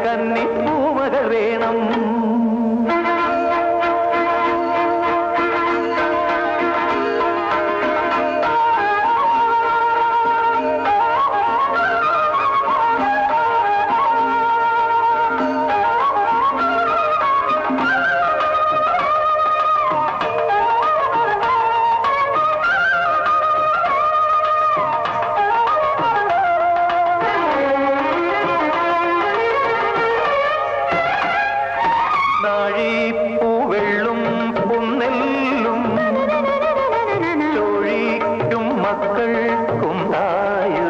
കന്നി പൂമകൾ വേണം. പൂവെള്ളും പുന്നെല്ലും ചോഴിക്കും മക്കൾക്കും തായു.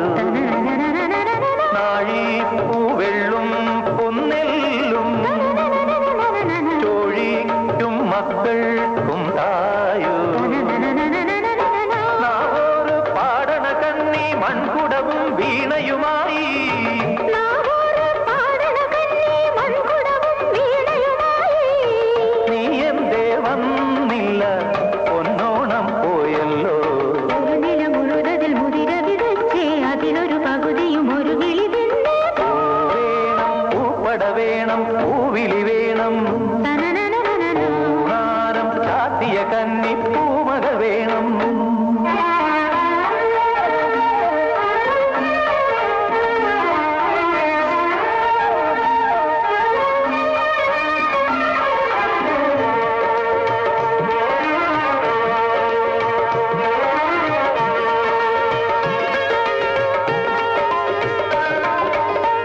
നാഴി പൂവെള്ളും പുന്നെല്ലും ചോഴിക്കും മക്കൾക്കും തായു. നാവോറ് പാടണ കന്നി മൺകുടവും വീണയുമായി. വന്നില്ല പൊന്നോണം പോയല്ലോ. ഒരു നില മുഴുവതിൽ മുതിര വിതച്ചേ അതിലൊരു പകുതിയും ഒരു കിളി വേണം. പൂപ്പട വേണം, പൂവിളി വേണം, പൂനാരം ചാത്തിയ കന്നി പൂമകൾ വേണം.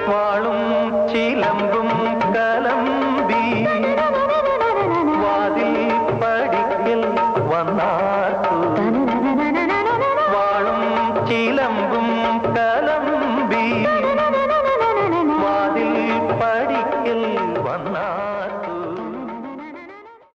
വാളും ചിലമ്പും കലമ്പി വാതിൽ പടിക്കൽ വന്നാർത്തു. വാളും ചിലമ്പും